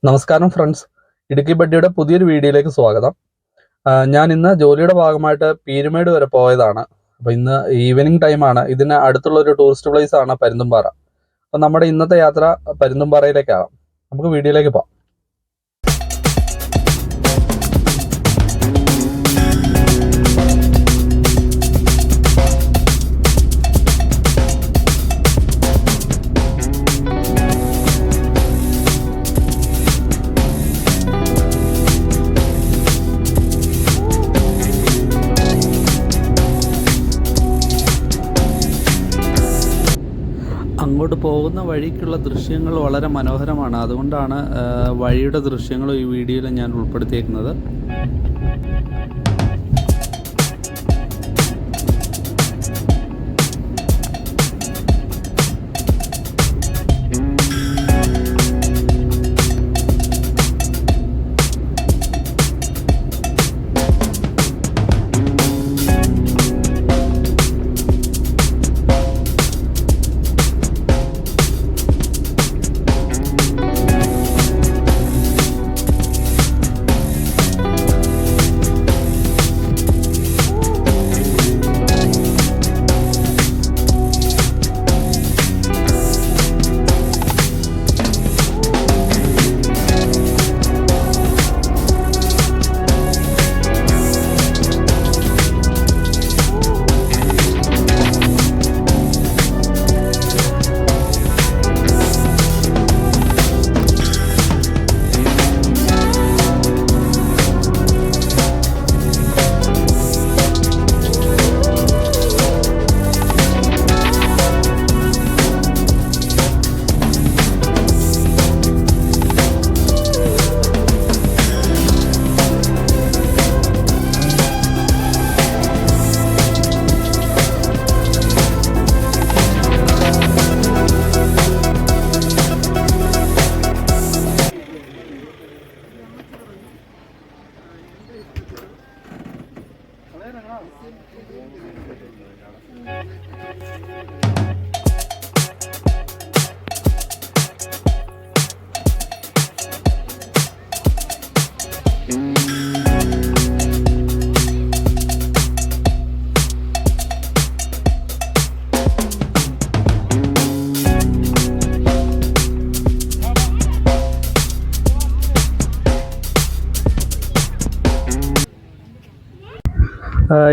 നമസ്കാരം ഫ്രണ്ട്സ്, ഇടുക്കി ബഡ്ഡിയുടെ പുതിയൊരു വീഡിയോയിലേക്ക് സ്വാഗതം. ഞാൻ ഇന്ന് ജോലിയുടെ ഭാഗമായിട്ട് പീരുമേട് വരെ പോയതാണ്. അപ്പോൾ ഇന്ന് ഈവനിങ് ടൈമാണ്. ഇതിന് അടുത്തുള്ള ഒരു ടൂറിസ്റ്റ് പ്ലേസ് ആണ് പരുന്തുംപാറ. അപ്പോൾ നമ്മുടെ ഇന്നത്തെ യാത്ര പരുന്തുംപാറയിലേക്കാകാം. നമുക്ക് വീഡിയോയിലേക്ക് പോകാം. അങ്ങോട്ട് പോകുന്ന വഴിക്കുള്ള ദൃശ്യങ്ങൾ വളരെ മനോഹരമാണ്. അതുകൊണ്ടാണ് വഴിയുടെ ദൃശ്യങ്ങളും ഈ വീഡിയോയിൽ ഞാൻ ഉൾപ്പെടുത്തിയേക്കുന്നത്.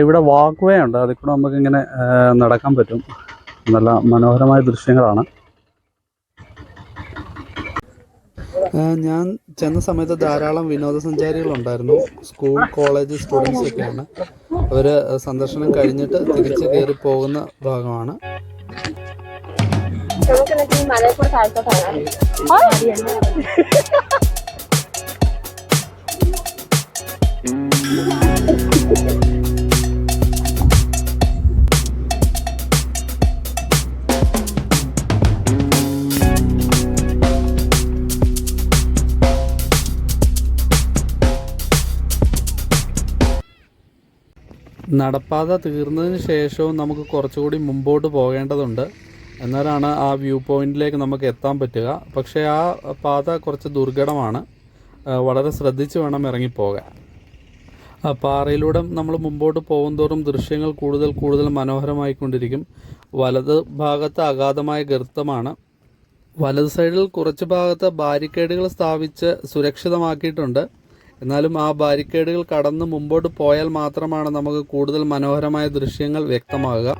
ഇവിടെ വാക്ക് വേ ഉണ്ട്, അതിൽ കൂടെ നമുക്കിങ്ങനെ നടക്കാൻ പറ്റും. നല്ല മനോഹരമായ ദൃശ്യങ്ങളാണ്. ഞാൻ ചെന്ന സമയത്ത് ധാരാളം വിനോദസഞ്ചാരികളുണ്ടായിരുന്നു. സ്കൂൾ കോളേജ് സ്റ്റുഡൻസ് ഒക്കെയാണ്. അവർ സന്ദർശനം കഴിഞ്ഞിട്ട് തിരിച്ച് കയറി പോകുന്ന ഭാഗമാണ്. നടപ്പാത തീർന്നതിന് ശേഷവും നമുക്ക് കുറച്ചുകൂടി മുമ്പോട്ട് പോകേണ്ടതുണ്ട്. എന്നാലാണ് ആ വ്യൂ പോയിന്റിലേക്ക് നമുക്ക് എത്താൻ പറ്റുക. പക്ഷേ ആ പാത കുറച്ച് ദുർഘടമാണ്. വളരെ ശ്രദ്ധിച്ച് വേണം ഇറങ്ങിപ്പോകാൻ. പാറയിലൂടെ നമ്മൾ മുമ്പോട്ട് പോകുന്തോറും ദൃശ്യങ്ങൾ കൂടുതൽ മനോഹരമായിക്കൊണ്ടിരിക്കും. വലത് ഭാഗത്ത് അഗാധമായ ഗർത്തമാണ്. വലത് സൈഡിൽ കുറച്ച് ഭാഗത്ത് ബാരിക്കേഡുകൾ സ്ഥാപിച്ച് സുരക്ഷിതമാക്കിയിട്ടുണ്ട്. എന്നാലും ആ ബാരിക്കേഡുകൾ കടന്ന് മുമ്പോട്ട് പോയാൽ മാത്രമാണ് നമുക്ക് കൂടുതൽ മനോഹരമായ ദൃശ്യങ്ങൾ വ്യക്തമാകുക.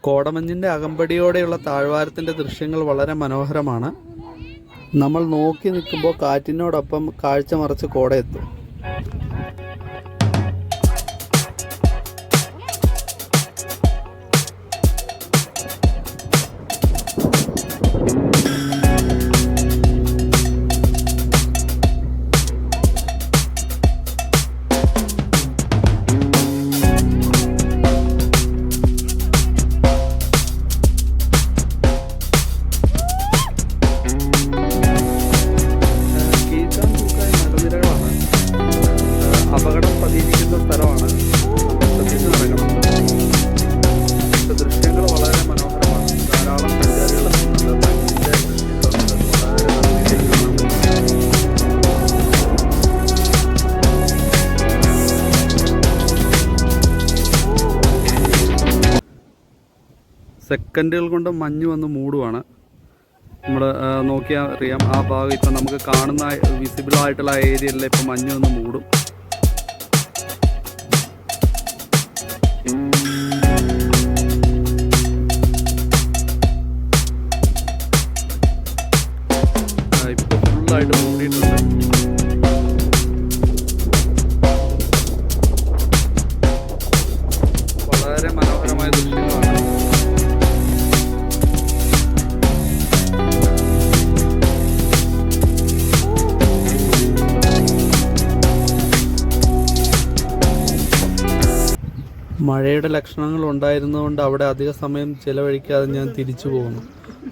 കോടമഞ്ഞിൻ്റെ അകമ്പടിയോടെയുള്ള താഴ്വാരത്തിൻ്റെ ദൃശ്യങ്ങൾ വളരെ മനോഹരമാണ്. നമ്മൾ നോക്കി നിൽക്കുമ്പോൾ കാറ്റിനോടൊപ്പം കാഴ്ച മറച്ച് കോടയെത്തും. സെക്കൻഡുകൾ കൊണ്ട് മഞ്ഞ് വന്ന് മൂടുവാണ്. നമ്മൾ നോക്കിയാൽ അറിയാം, ആ ഭാഗം ഇപ്പം നമുക്ക് കാണുന്ന വിസിബിളായിട്ടുള്ള ആ ഏരിയയിലെല്ലാം ഇപ്പം മഞ്ഞ് വന്ന് മൂടും. ഇപ്പോൾ ഫുള്ളായിട്ട് മൂടിയിട്ടുണ്ട്. വളരെ മനോഹരമായ ദൃശ്യങ്ങളാണ്. മഴയുടെ ലക്ഷണങ്ങൾ ഉണ്ടായിരുന്നതുകൊണ്ട് അവിടെ അധിക സമയം ചിലവഴിക്കാതെ ഞാൻ തിരിച്ചു പോകുന്നു.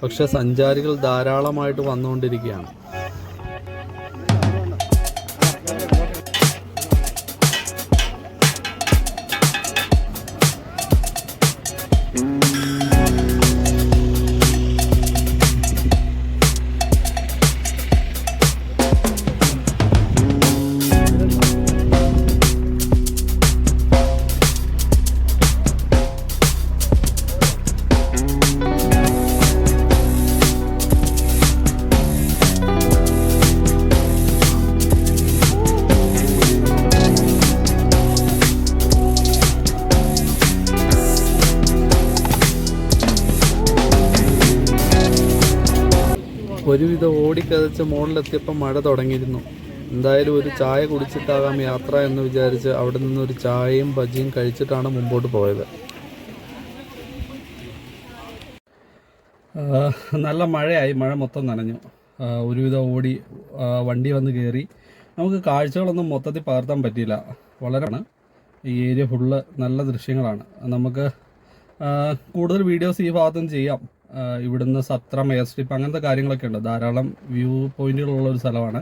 പക്ഷെ സഞ്ചാരികൾ ധാരാളമായിട്ട് വന്നുകൊണ്ടിരിക്കുകയാണ്. ഒരുവിധം ഓടിക്കതച്ച് മുകളിലെത്തിയപ്പോൾ മഴ തുടങ്ങിയിരുന്നു. എന്തായാലും ഒരു ചായ കുടിച്ചിട്ടാകാം യാത്ര എന്ന് വിചാരിച്ച് അവിടെ നിന്നൊരു ചായയും ബജിയും കഴിച്ചിട്ടാണ് മുമ്പോട്ട് പോയത്. നല്ല മഴയായി, മഴ മൊത്തം നനഞ്ഞു. ഒരുവിധം ഓടി വണ്ടി വന്ന് കയറി. നമുക്ക് കാഴ്ചകളൊന്നും മൊത്തത്തിൽ പകർത്താൻ പറ്റിയില്ല. വളരെ ഈ ഏരിയ ഫുള്ള് നല്ല ദൃശ്യങ്ങളാണ്. നമുക്ക് കൂടുതൽ വീഡിയോസ് ഈ ഭാഗത്തുനിന്ന് ചെയ്യാം. ഇവിടുന്ന് സത്രം, എയർ സ്ട്രിപ്പ് അങ്ങനത്തെ കാര്യങ്ങളൊക്കെ ഉണ്ട്. ധാരാളം വ്യൂ പോയിന്റുകളുള്ള ഒരു സ്ഥലമാണ്.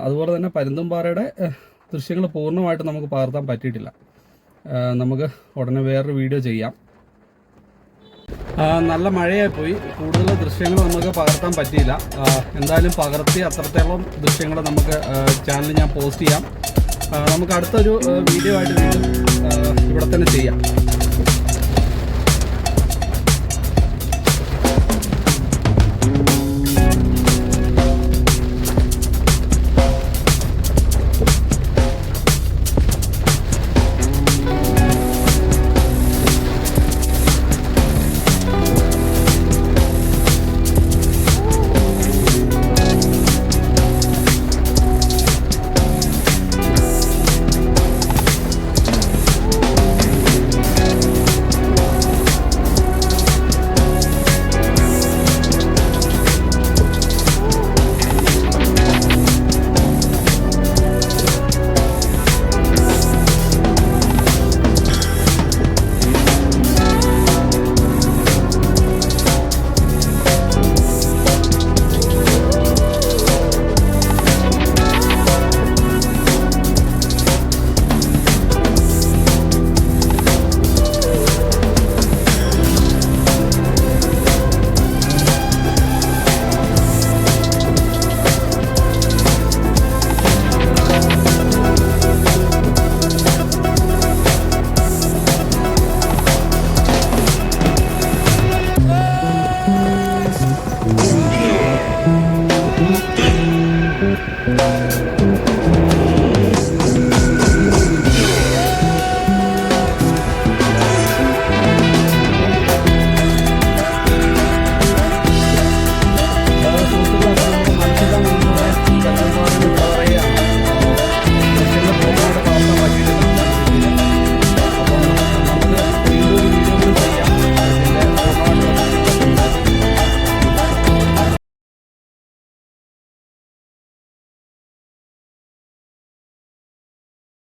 അതുപോലെ തന്നെ പരുന്തുംപാറയുടെ ദൃശ്യങ്ങൾ പൂർണ്ണമായിട്ട് നമുക്ക് പകർത്താൻ പറ്റിയിട്ടില്ല. നമുക്ക് ഉടനെ വേറൊരു വീഡിയോ ചെയ്യാം. നല്ല മഴയായി പോയി, കൂടുതൽ ദൃശ്യങ്ങൾ നമുക്ക് പകർത്താൻ പറ്റിയില്ല. എന്തായാലും പകർത്തി അത്രത്തോളം ദൃശ്യങ്ങൾ നമുക്ക് ചാനലിൽ ഞാൻ പോസ്റ്റ് ചെയ്യാം. നമുക്ക് അടുത്തൊരു വീഡിയോ ആയിട്ട് വീണ്ടും ഇവിടെ തന്നെ ചെയ്യാം.